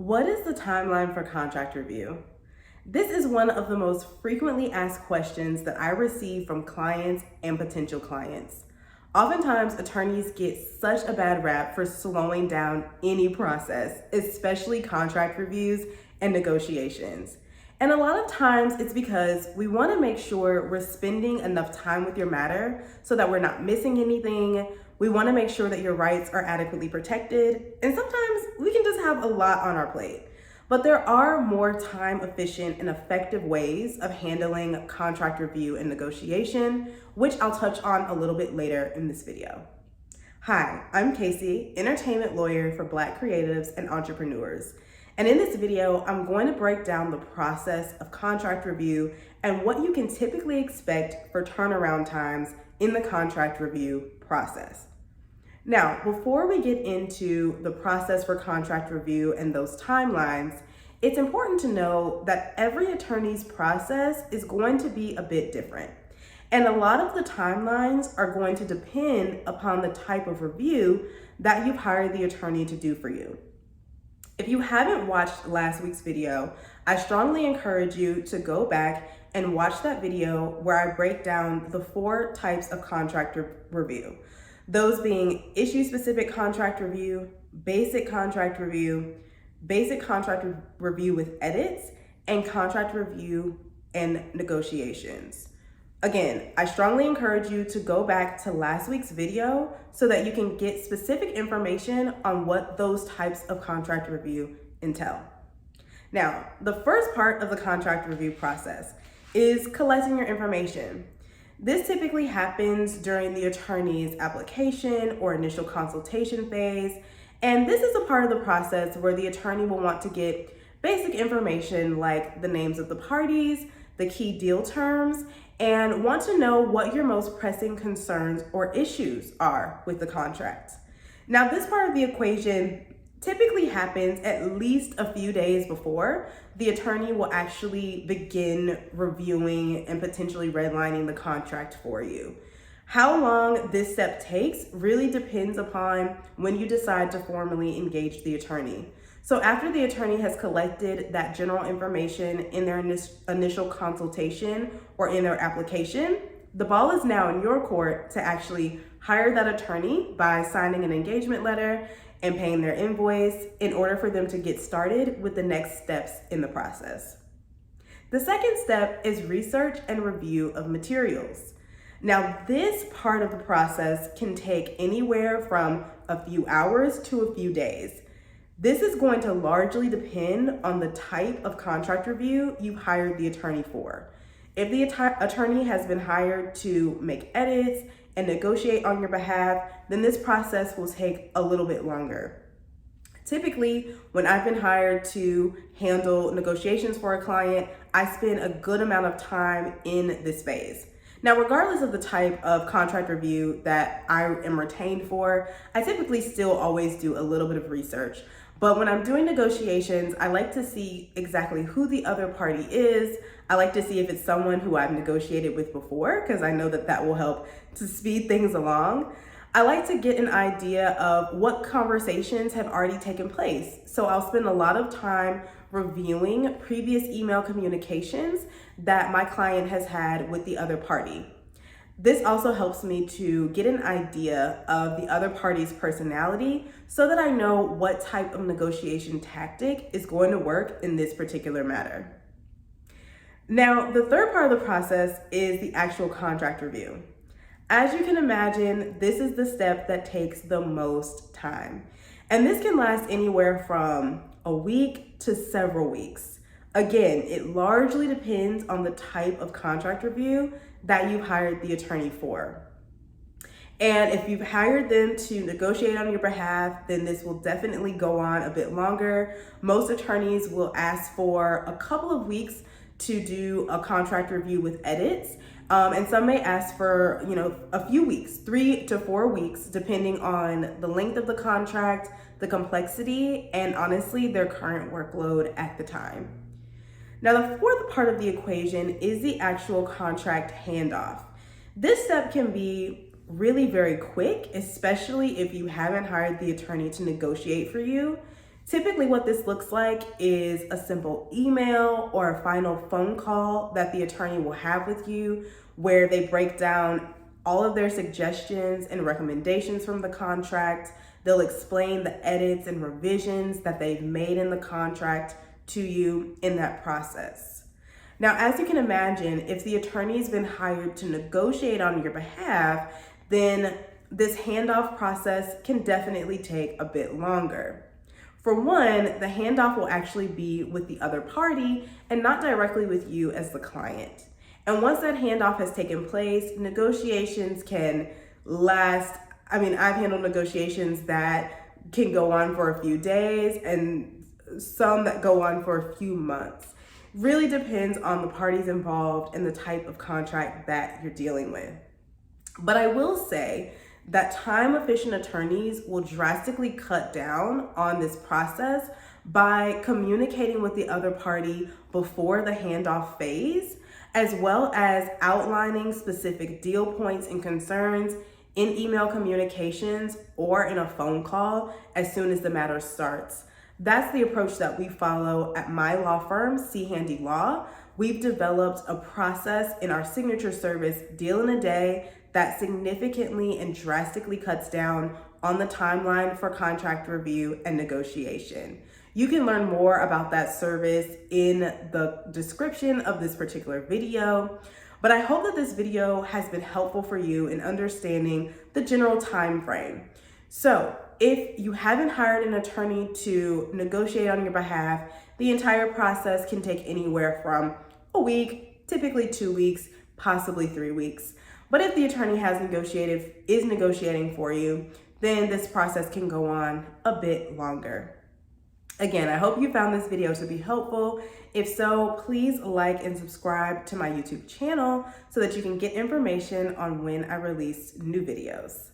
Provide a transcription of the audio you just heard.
What is the timeline for contract review? This is one of the most frequently asked questions that I receive from clients and potential clients. Oftentimes, attorneys get such a bad rap for slowing down any process, especially contract reviews and negotiations. And a lot of times it's because we want to make sure we're spending enough time with your matter so that we're not missing anything. We want to make sure that your rights are adequately protected. And sometimes we can just have a lot on our plate. But there are more time efficient and effective ways of handling contract review and negotiation, which I'll touch on a little bit later in this video. Hi, I'm Casey, entertainment lawyer for Black creatives and entrepreneurs. And in this video, I'm going to break down the process of contract review and what you can typically expect for turnaround times in the contract review process. Now, before we get into the process for contract review and those timelines, it's important to know that every attorney's process is going to be a bit different. And a lot of the timelines are going to depend upon the type of review that you've hired the attorney to do for you. If you haven't watched last week's video, I strongly encourage you to go back and watch that video where I break down the 4 types of contract review. Those being issue-specific contract review, basic contract review with edits, and contract review and negotiations. Again, I strongly encourage you to go back to last week's video so that you can get specific information on what those types of contract review entail. Now, the first part of the contract review process is collecting your information. This typically happens during the attorney's application or initial consultation phase, and this is a part of the process where the attorney will want to get basic information like the names of the parties, the key deal terms, and want to know what your most pressing concerns or issues are with the contract. Now, this part of the equation typically happens at least a few days before the attorney will actually begin reviewing and potentially redlining the contract for you. How long this step takes really depends upon when you decide to formally engage the attorney. So after the attorney has collected that general information in their initial consultation or in their application, the ball is now in your court to actually hire that attorney by signing an engagement letter and paying their invoice in order for them to get started with the next steps in the process. The second step is research and review of materials. Now, this part of the process can take anywhere from a few hours to a few days. This is going to largely depend on the type of contract review you hired the attorney for. If the attorney has been hired to make edits and negotiate on your behalf, then this process will take a little bit longer. Typically, when I've been hired to handle negotiations for a client, I spend a good amount of time in this phase. Now, regardless of the type of contract review that I am retained for, I typically still always do a little bit of research. But when I'm doing negotiations, I like to see exactly who the other party is. I like to see if it's someone who I've negotiated with before, because I know that that will help to speed things along. I like to get an idea of what conversations have already taken place. So I'll spend a lot of time reviewing previous email communications that my client has had with the other party. This also helps me to get an idea of the other party's personality so that I know what type of negotiation tactic is going to work in this particular matter. Now, the third part of the process is the actual contract review. As you can imagine, this is the step that takes the most time. And this can last anywhere from a week to several weeks. Again, it largely depends on the type of contract review that you hired the attorney for. And if you've hired them to negotiate on your behalf, then this will definitely go on a bit longer. Most attorneys will ask for a couple of weeks to do a contract review with edits. And some may ask for, a few weeks, 3 to 4 weeks, depending on the length of the contract, the complexity, and honestly, their current workload at the time. Now, the fourth part of the equation is the actual contract handoff. This step can be really very quick, especially if you haven't hired the attorney to negotiate for you. Typically what this looks like is a simple email or a final phone call that the attorney will have with you, where they break down all of their suggestions and recommendations from the contract. They'll explain the edits and revisions that they've made in the contract to you in that process. Now, as you can imagine, if the attorney's been hired to negotiate on your behalf, then this handoff process can definitely take a bit longer. For one, the handoff will actually be with the other party and not directly with you as the client. And once that handoff has taken place, negotiations can last. I've handled negotiations that can go on for a few days and some that go on for a few months. Really depends on the parties involved and the type of contract that you're dealing with. But I will say that time-efficient attorneys will drastically cut down on this process by communicating with the other party before the handoff phase, as well as outlining specific deal points and concerns in email communications or in a phone call as soon as the matter starts. That's the approach that we follow at my law firm, C Handy Law. We've developed a process in our signature service, Deal in a Day, that significantly and drastically cuts down on the timeline for contract review and negotiation. You can learn more about that service in the description of this particular video, but I hope that this video has been helpful for you in understanding the general time frame. So if you haven't hired an attorney to negotiate on your behalf, the entire process can take anywhere from a week, typically 2 weeks, possibly 3 weeks. But if the attorney is negotiating for you, then this process can go on a bit longer. Again, I hope you found this video to be helpful. If so, please like and subscribe to my YouTube channel so that you can get information on when I release new videos.